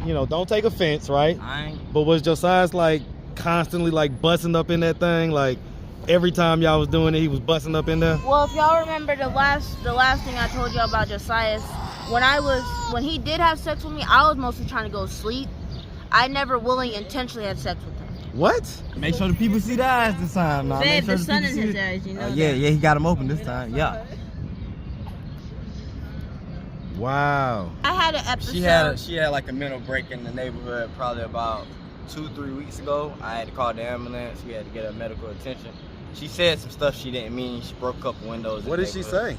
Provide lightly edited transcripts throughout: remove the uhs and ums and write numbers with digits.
you know, don't take offense, right? I ain't. But was Josias like constantly like busting up in that thing? Like every time y'all was doing it, he was busting up in there? Well, if y'all remember the last thing I told y'all about Josias, when he did have sex with me, I was mostly trying to go to sleep. I never willingly intentionally had sex with him. What? Make sure the people see the eyes this time. Nah. Babe, Make sure the sun people in see his the- eyes, you know yeah, that. yeah, he got them open this time. Yeah. Wow. I had an episode. She had like a mental break in the neighborhood probably about 2-3 weeks ago. I had to call the ambulance. We had to get her medical attention. She said some stuff she didn't mean. She broke a couple windows. What did she say?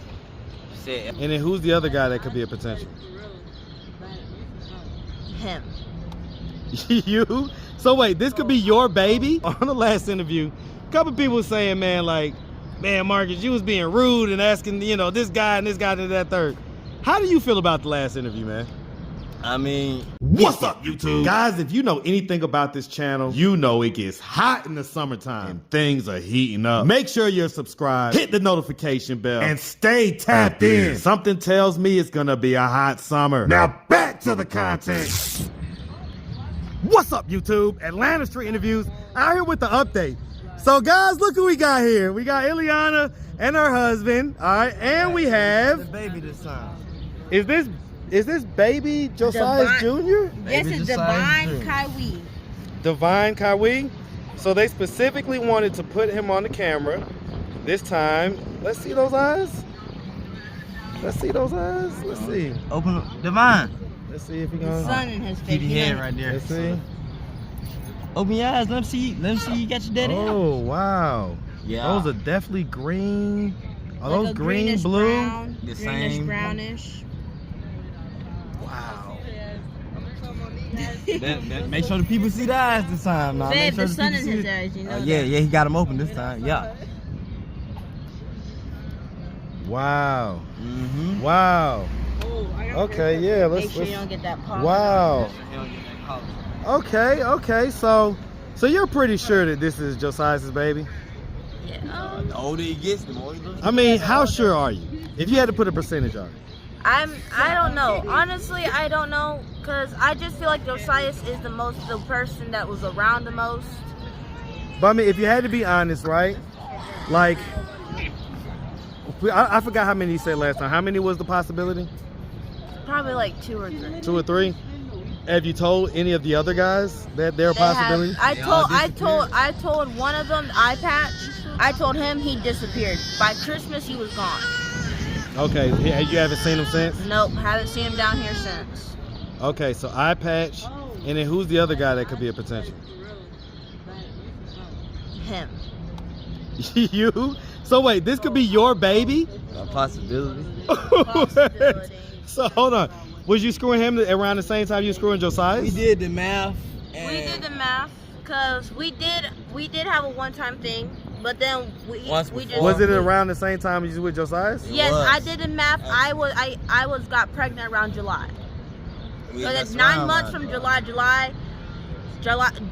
She said. And then who's the other guy that could be a potential? him. You? So wait, this could be your baby? On the last interview, a couple people saying, man, like, man, Marcus, you was being rude and asking, you know, this guy and that third. How do you feel about the last interview, man? I mean, what's up, YouTube? Guys, if you know anything about this channel, you know it gets hot in the summertime and things are heating up. Make sure you're subscribed, hit the notification bell, and stay tapped in. Something tells me it's gonna be a hot summer. Now back to the content. What's up, YouTube? Atlanta Street Interviews out here with the update. So guys, look who we got here. We got Iliana and her husband, all right, and we have the baby this time. Is this baby Josias Jr.? Yes, it's Divine Kaiwi. Divine Kaiwi. So they specifically wanted to put him on the camera this time. Let's see those eyes. Let's see those eyes. Let's see. Open up, Divine. Let's see if he The gonna. sun in his face. Keep your head right there. Let's see. Open your eyes. Let me see. Let me see you got your daddy. Oh wow. Yeah. Those are definitely green. Are Like those a green, greenish blue? Brown, The greenish, same. brownish. Wow. Make sure the people see the eyes this time. Nah. Babe, Make sure the sun people in see his eyes, you know yeah, that. yeah, he got them open this time. Yeah. Wow. Mm-hmm. Wow. Okay, yeah, Make sure you don't get that pop. Wow. Okay. So you're pretty sure that this is Josias' baby? Yeah. The older he gets, the more he looks. I mean, how sure are you? If you had to put a percentage on it. I don't know. Honestly, I don't know, cause I just feel like Josias is the person that was around the most. But I mean, if you had to be honest, right? Like, I forgot how many you said last time. How many was the possibility? Probably like 2 or 3. 2 or 3? Have you told any of the other guys that they're a possibility? I told one of them, the eye patch. I told him he disappeared. By Christmas, he was gone. Okay, you haven't seen him since? Nope, haven't seen him down here since. Okay, so eye patch, and then who's the other guy that could be a potential? Him. You? So wait, this could be your baby? A possibility. Possibility. So hold on, was you screwing him around the same time you were screwing Josias? We did the math. We did the math, cause we did have a one-time thing, but then we just. Was it around the same time you was with Josias? Yes, was. I did the math. I got pregnant around July. So that's 9 months from July,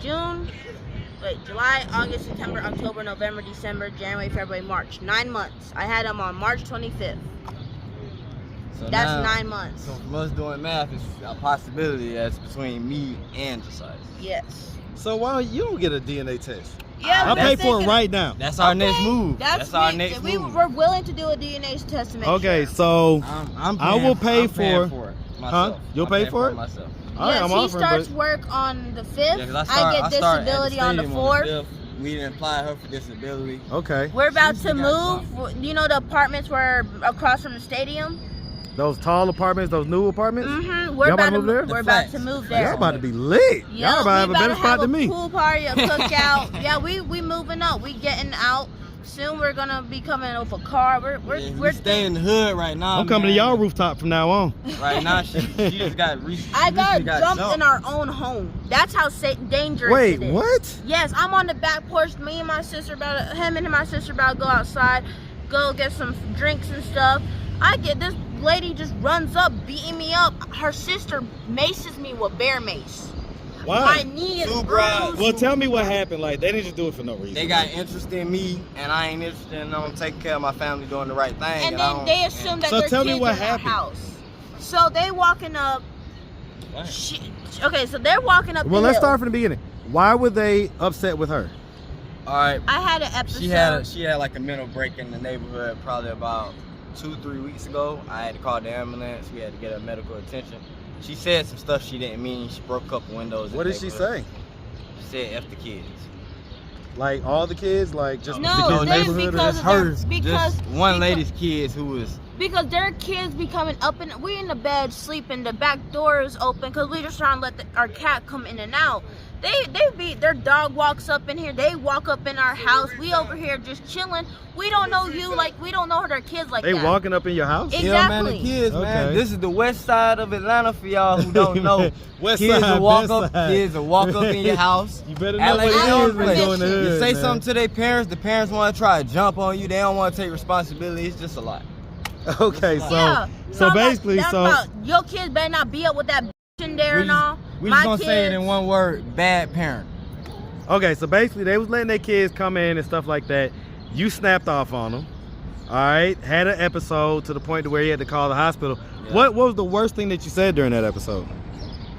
June. Wait, July, August, September, October, November, December, January, February, March. 9 months. I had him on March 25th. So That's now, 9 months. So from us doing math, it's a possibility that's between me and Josias. Yes. So why you don't get a DNA test? Yeah, I'll pay for it right now. That's our next move. That's our me. next move. We're willing to do a DNA test to make Okay, sure. so I will pay I'm paying for it myself. You'll I'm pay paying for it? myself. All right, Yes, I'm he offering, starts but work on the 5th. Yeah, 'cause I get start at disability on the stadium 4th. We didn't apply her for disability. okay. We're about She to got move. You know the apartments were across from the stadium? Those tall apartments, those new apartments. Mm-hmm. We're Y'all about about to move there? We're The about to flats. move Y'all there. about to be lit. Yeah, Y'all about to have a better spot than me. Pool party, a cookout. Yeah, we moving up. We getting out. Soon we're gonna be coming with a car. We stay in the hood right now. I'm coming to y'all rooftop from now on. Right now, she just got I got got jumped in our own home. That's how dangerous Wait, it is. what? Yes, I'm on the back porch. Him and my sister about to go outside, go get some drinks and stuff. I get this lady just runs up, beating me up. Her sister maces me with bear mace. Why? My knee is bruised. Well, tell me what happened. Like, they didn't just do it for no reason. They got interest in me, and I ain't interested in them taking care of my family, doing the right thing. And then they assume that So their tell kids me what in the happened. house. So they walking up. What? Okay, so they're walking up. Well, the let's hill. start from the beginning. Why were they upset with her? All right. I had an episode. She had like a mental break in the neighborhood probably about 2-3 weeks ago. I had to call the ambulance. We had to get her medical attention. She said some stuff she didn't mean. She broke a couple windows. What did she say? She said F the kids. Like all the kids, like just No, because they- neighborhood or because just of their- hers? because- Just one because- lady's kids who was. Because their kids be coming up and we in the bed sleeping, the back door is open because we just trying to let our cat come in and out. Their dog walks up in here, they walk up in our house, we over here just chilling. We don't know you, like we don't know their kids like They that. walking up in your house? Exactly. Yeah, man, the kids, man. Okay. This is the west side of Atlanta for y'all who don't know. West kids side, will walk best up, side. kids will walk up in your house. You better act know like what they it don't is when you go in the permission. hood. You say man. something to their parents, the parents want to try to jump on you. They don't want to take responsibility. It's just a lot. Okay, Yeah. so I'm basically, like, so about, your kids better not be up with that bitch in there and all. We My just gonna kids, say it in one word: bad parent. okay, so basically they was letting their kids come in and stuff like that. You snapped off on them. All right, had an episode to the point to where you had to call the hospital. Yeah. What was the worst thing that you said during that episode?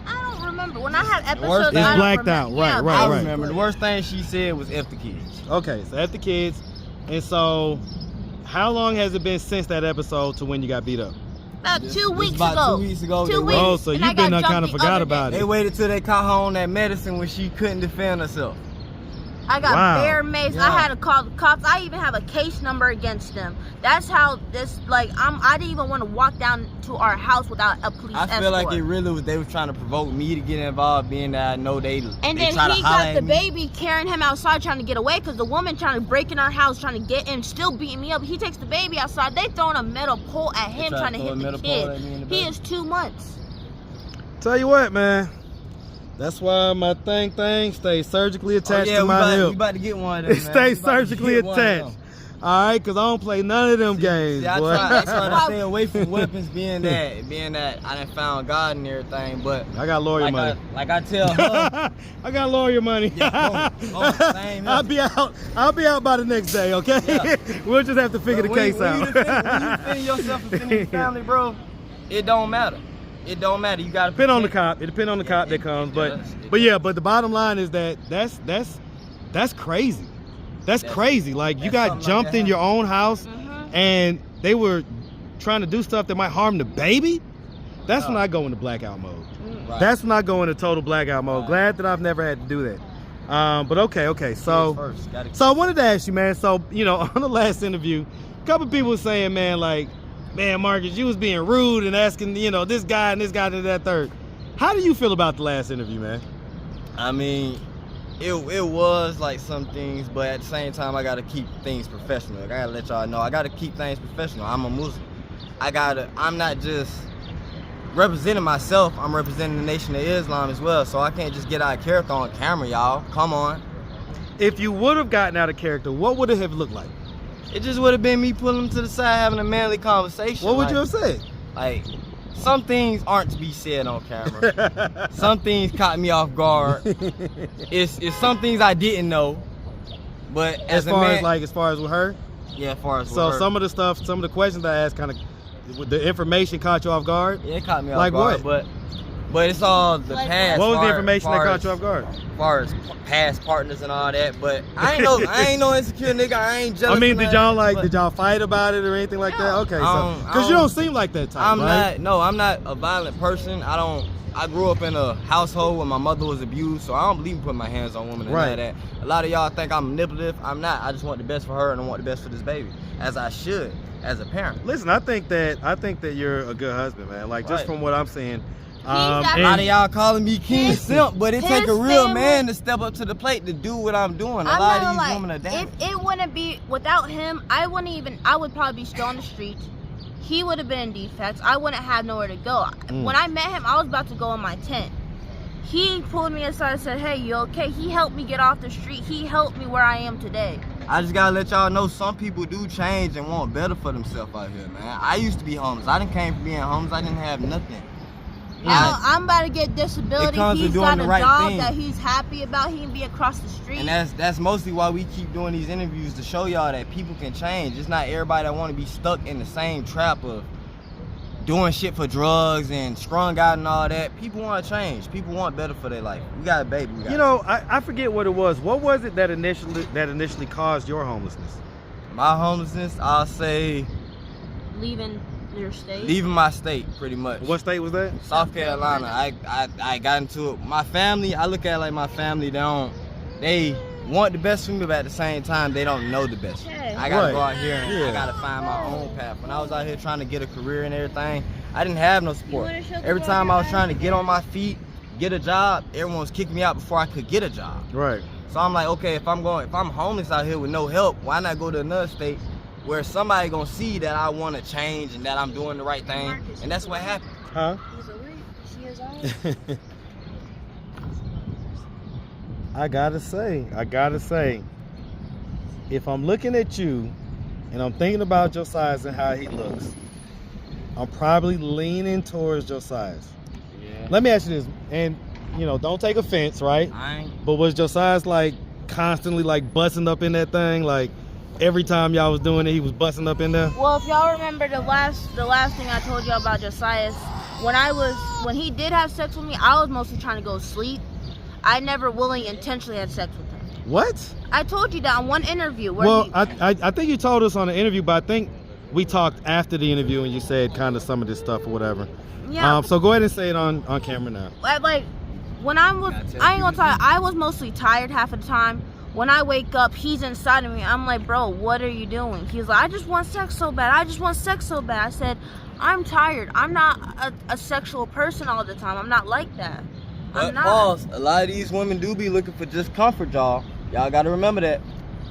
I don't remember. When I had The worst episodes, thing- I don't Blacked remember. out, right, I right. remember the worst thing she said was F the kids. Okay, so at the kids, and so how long has it been since that episode to when you got beat up? About This- 2 this weeks about ago. 2 weeks ago, 2 they weeks. Oh, so and you I got been jumped kind of the forgot other about day. They waited till they caught her on that medicine when she couldn't defend herself. I got Wow. bear mace. Yeah. I had to call the cops. I even have a case number against them. That's how this, like, I didn't even want to walk down to our house without a police I feel like escort. it really was. They was trying to provoke me to get involved, being that I know they. And they then try to he holler got the at me. baby, carrying him outside, trying to get away, because the woman trying to break in our house, trying to get in, still beating me up. He takes the baby outside. They throwing a metal pole at him, tried trying to to throw hit a the metal pole at me and kid. the He baby. is 2 months. Tell you what, man. That's why my thing stays surgically attached to my we hip. about to get one of them. It man. stays We about to surgically get one of attached. them. All right, because I don't play none of them games, See, I boy. try to stay away from weapons, being that I done found God and everything, but I got lawyer money. like I tell her, I got lawyer money. Yeah, same I'll here. be out by the next day, okay? Yeah. We'll just have to figure the case when out. You defend yourself and defend your family, bro, it don't matter. It don't matter. You gotta Depend on the protect- cop. It depends on the cop that comes, it but does, it but yeah, does. but the bottom line is that that's crazy. That's crazy. Like you that's got something jumped like in that your own house, Mm-hmm. and they were trying to do stuff that might harm the baby. That's when Oh. I go into blackout mode. Right. That's when I go into total blackout mode. Right. Glad that I've never had to do that. But okay. Kids So first. Gotta- I wanted to ask you, man. So on the last interview, a couple people were saying, man, like, man, Marcus, you was being rude and asking, this guy and that third. How do you feel about the last interview, man? I mean, it was like some things, but at the same time, I gotta keep things professional. Like, I gotta let y'all know, I gotta keep things professional. I'm a Muslim. I'm not just representing myself, I'm representing the Nation of Islam as well. So I can't just get out of character on camera, y'all. Come on. If you would have gotten out of character, what would it have looked like? It just would have been me pulling him to the side, having a manly conversation. What would like, you have said? Like, some things aren't to be said on camera. Some things caught me off guard. It's some things I didn't know. But as as far a man, as with her? yeah, as far as So with her, some of the questions I asked kind of, the information caught you off guard? yeah, it caught me off Like guard. what? But it's all the Like past. What was the far- information that far caught as- you off guard? As far as past partners and all that, but I ain't no insecure nigga. I ain't jealous. I mean, and did all y'all that, but did y'all fight about it or anything like that? No. Okay, I so don't- because you don't seem like that type, right? I'm not a violent person. I grew up in a household where my mother was abused, so I don't believe in putting my hands on women and Right. all that. A lot of y'all think I'm manipulative. I'm not. I just want the best for her and I want the best for this baby, as I should, as a parent. Listen, I think that you're a good husband, man. Like just Right. from what I'm seeing. got- A lot of y'all calling me king His- simp, but it his take a real family- man to step up to the plate to do what I'm doing. A I'm lot not of gonna these women are lie. down. If it wouldn't be without him, I would probably be still on the streets. He would have been in defects. I wouldn't have nowhere to go. When I met him, I was about to go in my tent. He pulled me aside and said, "Hey, you okay?" He helped me get off the street. He helped me where I am today. I just gotta let y'all know some people do change and want better for themselves out here, man. I used to be homeless. I done came from being homeless. I didn't have nothing. Now I'm about to get disability. It comes with He's doing got the a right job thing. that he's happy about. He can be across the street. And that's mostly why we keep doing these interviews, to show y'all that people can change. It's not everybody that want to be stuck in the same trap of doing shit for drugs and strung out and all that. People want to change. People want better for their life. We got a baby. You know, I forget what it was. What was it that initially caused your homelessness? My homelessness, I'll say Leaving your state? leaving my state, pretty much. What state was that? South Carolina. I got into it. My family, I look at it like my family, they want the best for me, but at the same time, they don't know the best. I gotta go out here and I gotta find my own path. When I was out here trying to get a career and everything, I didn't have no support. Every time I was trying to get on my feet, get a job, everyone was kicking me out before I could get a job. Right. So I'm like, okay, if I'm homeless out here with no help, why not go to another state where somebody gonna see that I want to change and that I'm doing the right thing? And that's what happened. Huh? I gotta say, if I'm looking at you and I'm thinking about Josias and how he looks, I'm probably leaning towards Josias. Yeah. Let me ask you this, and you know, don't take offense, right? But was Josias like constantly like busting up in that thing? Like every time y'all was doing it, he was busting up in there? Well, if y'all remember the last thing I told y'all about Josias, when he did have sex with me, I was mostly trying to go to sleep. I never willingly intentionally had sex with him. What? I told you that on one interview. Well, I think you told us on the interview, but I think we talked after the interview and you said kind of some of this stuff or whatever. Yeah. So go ahead and say it on camera now. Like, when I ain't gonna tell you, I was mostly tired half of the time. When I wake up, he's inside of me. I'm like, bro, what are you doing? He's like, I just want sex so bad. I said, I'm tired. I'm not a sexual person all the time. I'm not like that. But pause, a lot of these women do be looking for just comfort, y'all. Y'all gotta remember that.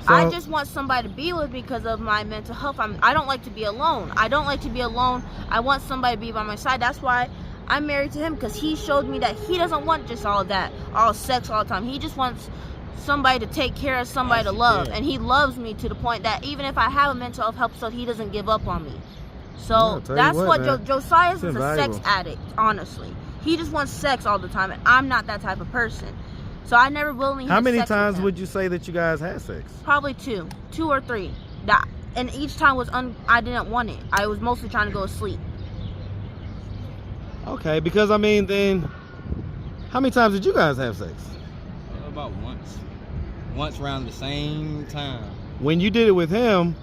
So, I just want somebody to be with me because of my mental health. I don't like to be alone. I want somebody to be by my side. That's why I'm married to him, because he showed me that he doesn't want just all that, all sex all the time. He just wants somebody to take care of, somebody to love. And he loves me to the point that even if I have a mental health episode, he doesn't give up on me. So that's what Josias is a sex addict, honestly. He just wants sex all the time, and I'm not that type of person. So I never willingly had sex. How many times would you say that you guys had sex? Probably two or three. And each time was I didn't want it. I was mostly trying to go to sleep. Okay, because I mean, then how many times did you guys have sex? About once around the same time. When you did it with him,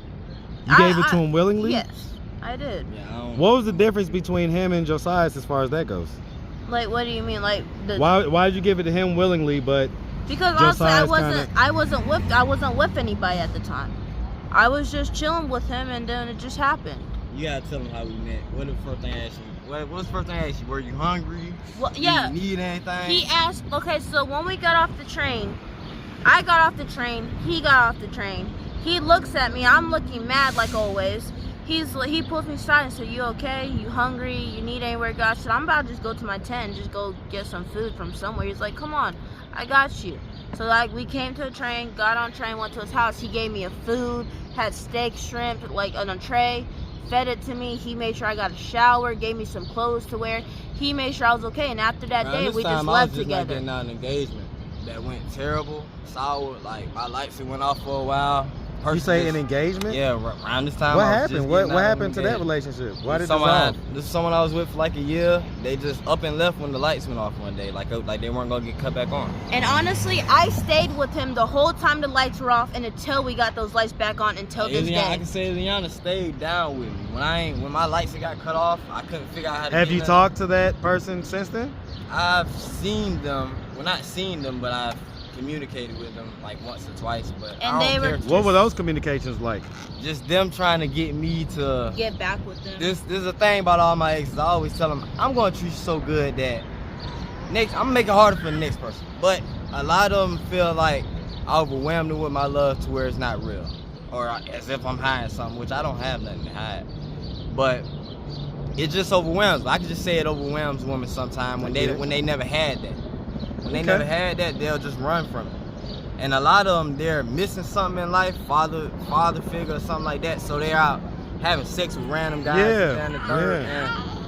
you gave it to him willingly? Yes, I did. Yeah, what was the difference between him and Josias as far as that goes? Like, what do you mean? Like, why did you give it to him willingly, but because honestly, I wasn't with anybody at the time. I was just chilling with him, and then it just happened. You gotta tell him how we met. What was the first thing I asked you? What was the first thing I asked you? Were you hungry? Well, yeah. Did you need anything? He asked. Okay, so when we got off the train, I got off the train. He got off the train. He looks at me. I'm looking mad like always. He pulls me aside and said, "You okay? You hungry? You need anywhere to go?" I said, "I'm about to just go to my tent and just go get some food from somewhere." He's like, "Come on, I got you." So like we came to the train, got on train, went to his house. He gave me a food, had steak, shrimp, like on a tray, fed it to me. He made sure I got a shower, gave me some clothes to wear. He made sure I was okay. And after that day, we just left together. Like that engagement that went terrible, sour. Like my lights went off for a while. You say an engagement? Yeah, around this time. What happened? What happened to that relationship? Why did this is someone I was with for like a year. They just up and left when the lights went off one day, like they weren't gonna get cut back on. And honestly, I stayed with him the whole time the lights were off, and until we got those lights back on, until this day. I can say ILIANA stayed down with me when my lights got cut off. I couldn't figure out how to. Have you talked to that person since then? I've seen them. Well, not seen them, but I've communicated with them like once or twice, but what were those communications like? Just them trying to get me to get back with them. This is a thing about all my exes. I always tell them I'm going to treat you so good that I'm gonna make it harder for the next person. But a lot of them feel like I overwhelmed them with my love to where it's not real, or as if I'm hiding something, which I don't have nothing to hide. But it just overwhelms. I can just say it overwhelms women sometimes when they never had that. When they never had that, they'll just run from it. And a lot of them, they're missing something in life, father figure or something like that. So they're out having sex with random guys. And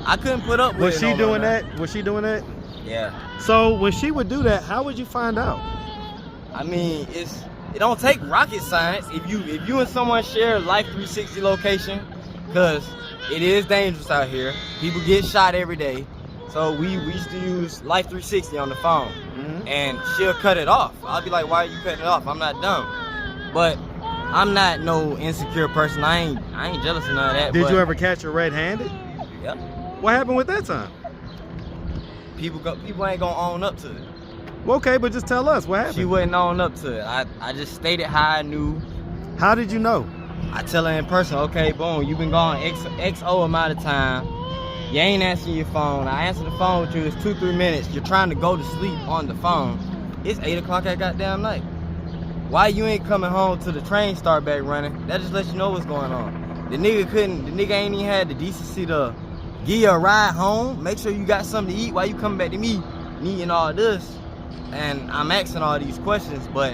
I couldn't put up with it. Was she doing that? Was she doing that? Yeah. So when she would do that, how would you find out? I mean, it don't take rocket science. If you and someone share a Life 360 location, Cause it is dangerous out here. People get shot every day. So we used to use Life 360 on the phone, and she'll cut it off. I'll be like, why are you cutting it off? I'm not dumb. But I'm not no insecure person. I ain't jealous of none of that. Did you ever catch her red-handed? Yep. What happened with that time? People ain't gonna own up to it. Well, okay, but just tell us what happened. She wouldn't own up to it. I just stated how I knew. How did you know? I tell her in person, okay, boom, you've been gone XO amount of time. You ain't answering your phone. I answer the phone with you, it's 2-3 minutes. You're trying to go to sleep on the phone. It's 8 o'clock at goddamn night. Why you ain't coming home till the train start back running? That just lets you know what's going on. The nigga ain't even had the decency to give you a ride home. Make sure you got something to eat while you coming back to me, needing all this. And I'm asking all these questions, but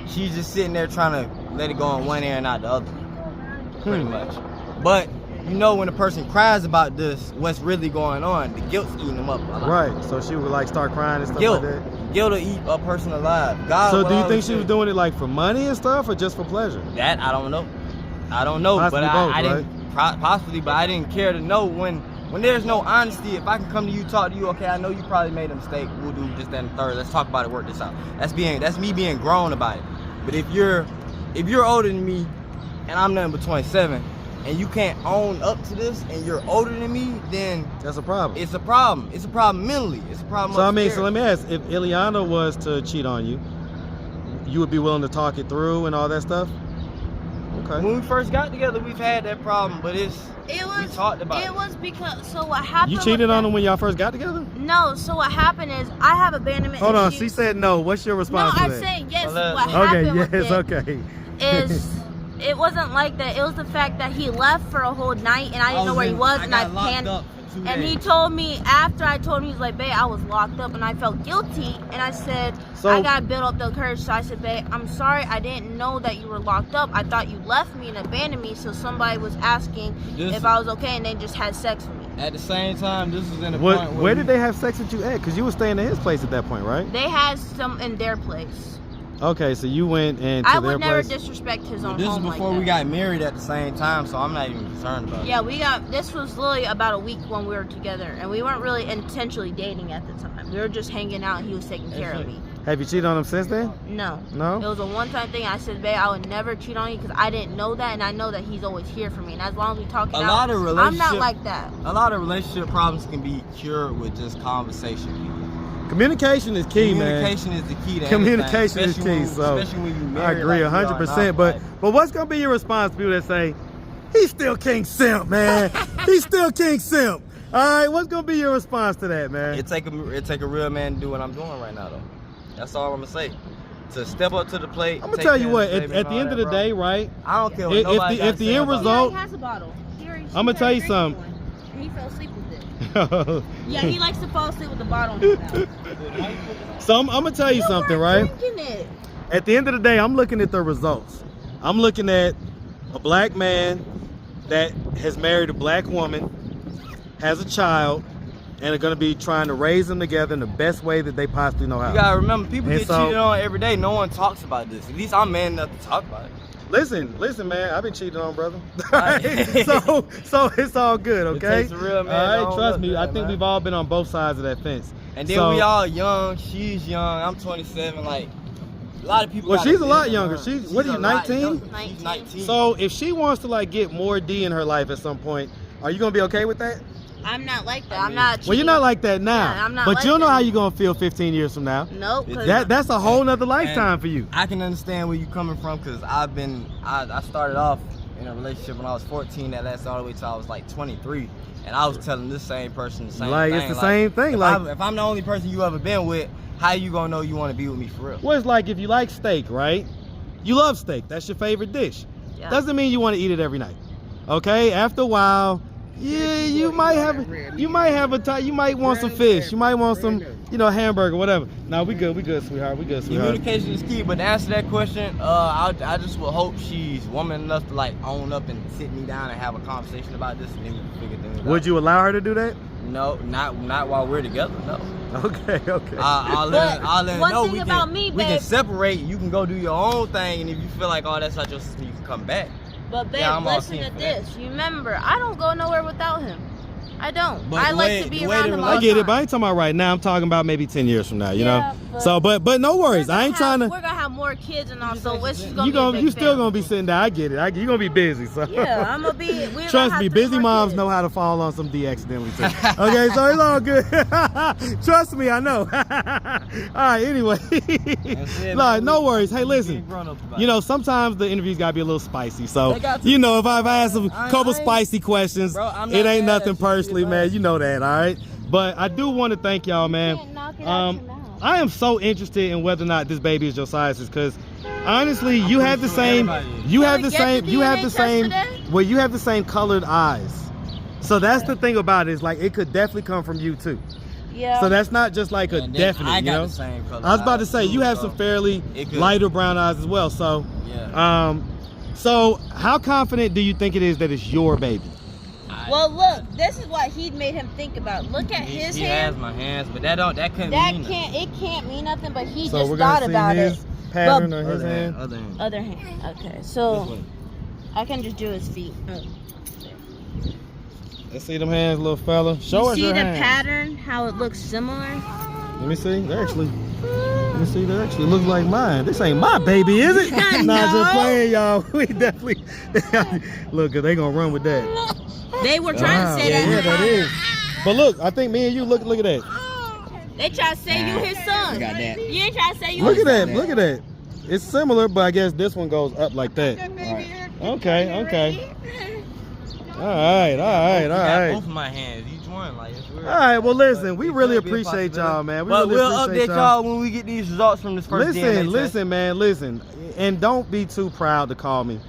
she's just sitting there trying to let it go on one ear and out the other, pretty much. But you know when a person cries about this, what's really going on, the guilt's eating them up. Right, so she would like start crying and stuff Guilt. like that? Guilt will eat a person alive. God, So do you think she was doing it like for money and stuff, or just for pleasure? that? I don't know. I don't know, Possibly but both, I didn't, possibly, but I didn't care to know when there's no honesty. If I can come to you, talk to you, okay, I know you probably made a mistake. We'll do just that and third. Let's talk about it, work this out. That's me being grown about it. But if you're older than me and I'm nothing but 27 and you can't own up to this and you're older than me, then That's a problem. it's a problem. It's a problem mentally. It's a problem. So upstairs. let me ask, if Iliana was to cheat on you, you would be willing to talk it through and all that stuff? Okay. When we first got together, we've had that problem, but we talked about it. It was because, so what happened? You cheated was on that- him when y'all first got together? No, so what happened is I have abandonment Hold on, issues. she said no. What's your No, response to I'm that? saying yes. Well, What Okay, happened with yes, it okay. is it wasn't like that. It was the fact that he left for a whole night and I didn't know where he was, and I got locked panicked. up for 2 And he days. told me after I told him, he was like, babe, I was locked up and I felt guilty. And I said, So- I gotta build up the courage. So I said, babe, I'm sorry, I didn't know that you were locked up. I thought you left me and abandoned me. So somebody was asking This- if I was okay, and they just had sex with me. At the same time, this was in a point where Where did they have sex with you at? Because you were staying at his place at that point, right? They had some in their place. Okay, so you went and I to would their never place. disrespect his own This is home before like we that. got married at the same time, so I'm not even concerned about it. Yeah, this was literally about a week when we were together, and we weren't really intentionally dating at the time. We were just hanging out, and he was taking care of me. Have you cheated on him since then? No. No? It was a one-time thing. I said, babe, I would never cheat on you because I didn't know that, and I know that he's always here for me. And as long as we talk it out, lot of I'm not relationship- like that. A lot of relationship problems can be cured with just conversation. Communication is key, man. Communication is the key to Communication anything, is key, so especially when you I married. agree like we are 100%. now. But what's gonna be your response to people that say, he's still King Simp, man? He's still King Simp. All right, what's gonna be your response to that, man? It take a real man to do what I'm doing right now, though. That's all I'm gonna say. To step up to the plate. I'm gonna take tell you care what. of the baby At and the all end of that, the bro. day, right? I don't care what If nobody the got to say end about it. result- He already has a bottle. I'ma tell you something. And he fell asleep with it. Yeah, he likes to fall asleep with the bottle in his mouth. So I'm gonna tell you something, right? Drinking it. At the end of the day, I'm looking at the results. I'm looking at a black man that has married a black woman, has a child, and are going to be trying to raise them together in the best way that they possibly know how. You gotta remember, people And get so- cheated on every day. No one talks about this. At least I'm man enough to talk about it. Listen, man. I've been cheated on, brother. Right. so it's all good, okay? takes a real man to All right, own trust up me. to I that, think man. we've all been on both sides of that fence. And then So- we all young. She's young. I'm 27. Like a lot of people. Well, gotta she's a lot think, younger. man. She's- what are you, a lot 19? younger. 19. She's 19. So if she wants to like get more D in her life at some point, are you gonna be okay with that? I'm not like that. I I'm mean- not. Well, you're not like that now. Yeah, I'm not but like you'll know that. how you're gonna feel 15 years from now. Nope. 'Cause That's a whole nother lifetime for you. I can understand where you're coming from because I started off in a relationship when I was 14 that lasted all the way till I was like 23, and I was telling this same person the same Like, thing. it's the same thing, like- if I'm the only person you ever been with, how you gonna know you want to be with me for real? Well, it's like if you like steak, right? You love steak. That's your favorite dish. Yeah. Doesn't mean you want to eat it every night. Okay? After a while, yeah, you might want some fish. You might want some, hamburger, whatever. No, we good, sweetheart. We good, sweetheart. Communication is key, but to answer that question, I just would hope she's woman enough to like own up and sit me down and have a conversation about this, and then we can figure things out. Would you allow her to do that? No, not while we're together. No. Okay. I'll let her one know thing we about can me, we can babe- separate. You can go do your own thing, and if you feel like, oh, that's not your system, you can come back. But babe, Yeah, I'm all listen keen to for that. this. You remember, I don't go nowhere without him. I don't. But I the like way- to be the way around the him all I the get time. it, but I ain't talking about right now. I'm talking about maybe 10 years from now, you Yeah, know? but- So, but no worries. I ain't trying to. We're gonna have more kids and all, so it's just gonna You be a big still family. gonna be sitting there. I get it. You're gonna be busy. So Yeah, I'm gonna be. We're gonna trust have me, 3 busy more moms kids. know how to fall on some D accidentally too. Okay, so it's all good. Trust me, I know. All right, anyway. it, No, no worries. Hey, Being listen. grown-ups about You it. know, sometimes the interviews gotta be a little spicy. So They got to. you know, if I've asked a couple I ain't- spicy questions, Bro, I'm it not ain't mad nothing at you, personally, man. man. You know that, all right? But I do want to thank y'all, man. You can't knock it out your mouth. I am so interested in whether or not this baby is Josias's, because honestly, you pretty have the sure same, everybody is. you Can have we the get same, the you have DNA the test same, today? well, you have the same colored eyes. So that's the thing about it, is like it could definitely come from you too. Yeah. So that's not just like a And then definite, I you got know. the same color I was about to eyes, say too, you have so some fairly it could- lighter brown eyes as well. So, Yeah. so how confident do you think it is that it's your baby? Well, look, this is what he made him think about. Look at his he hand. has my hands, but that couldn't That mean can't. It can't mean nothing. But he So just we're thought gonna see about his it. pattern But- on his hand. Other hand. Other hand. Okay. This So way. I can just do his feet. Let's see them hands, little fella. Show You us see your the hands. pattern? How it looks similar? Let me see. They actually. Let me see. They actually look like mine. This ain't my baby, is it? Nah, just No. playing, y'all. We definitely. Look, they gonna run with that. They were trying Wow, to say yeah, that. that is. But look, I think me and you look at that. They try to say you his son. You got that. You ain't trying to say you Look his at that. son. Look at that. It's similar, but I guess this one goes up like that. Okay. All right. You got both of my hands, each one. Like, it's weird. All right. Well, listen, But we it really could be a appreciate y'all, possibility. man. We But really we'll appreciate update y'all. y'all when we get these results from this first DNA test. Listen, man, listen, and don't be too proud to call me.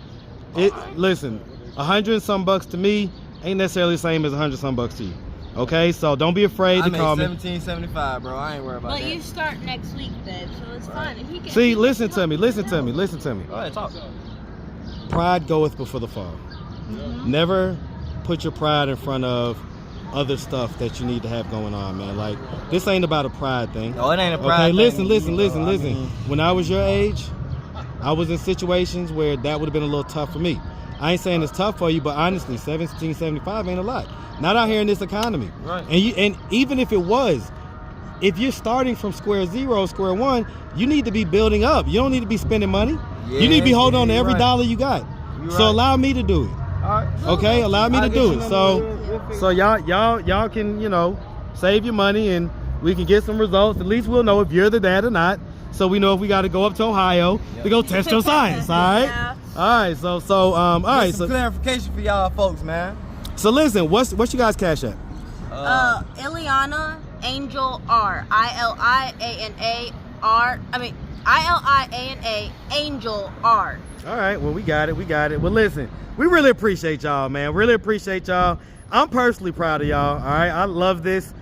Listen, $100 and some bucks to me ain't necessarily the same as $100 some bucks to you. Okay, so don't be afraid I to made call me. $17.75, bro. I ain't worried about But that. you start next week, babe, so it's fine. If he can, See, he can listen come to up me, with listen it. to me, listen to me. Go ahead, talk. Pride goeth before the fall. Never put your pride in front of other stuff that you need to have going on, man. Like, this ain't about a pride thing. No, it ain't a pride Okay, thing listen, to listen, me, listen, bro. I listen. mean, When I was your age, I was in situations where that would have been a little tough for me. I ain't saying it's tough for you, but honestly, $17.75 ain't a lot. Not out here in this economy. Right. And even if it was, if you're starting from square zero, square one, you need to be building up. You don't need to be spending money. You need to be Yeah, holding on to you're every right. dollar you got. You're So right. allow me to do it. All right. Okay, allow me to I'll get do you it. number. So, so y'all can, you know, save your money and we can get some results. At least we'll know if you're the dad or not. So we know if we got to go up to Ohio to go test your science. All right. Yeah. All right. So all right. Get some So clarification for y'all folks, man. listen. What's you guys cash at? Iliana Angel R. ILIANA Angel R. All right. Well, we got it. Well, listen, we really appreciate y'all, man. Really appreciate y'all. I'm personally proud of y'all. All right. I love this.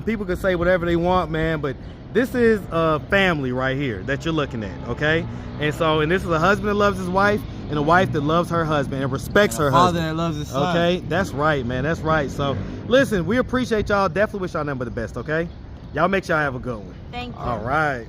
People can say whatever they want, man, but this is a family right here that you're looking at, okay? And this is a husband that loves his wife and a wife that loves her husband and respects her Father husband. that loves his son. Okay? That's right, man. That's right. So, listen, we appreciate y'all. Definitely wish y'all nothing but the best, okay? Y'all make sure y'all have a good one. Thank you. All right.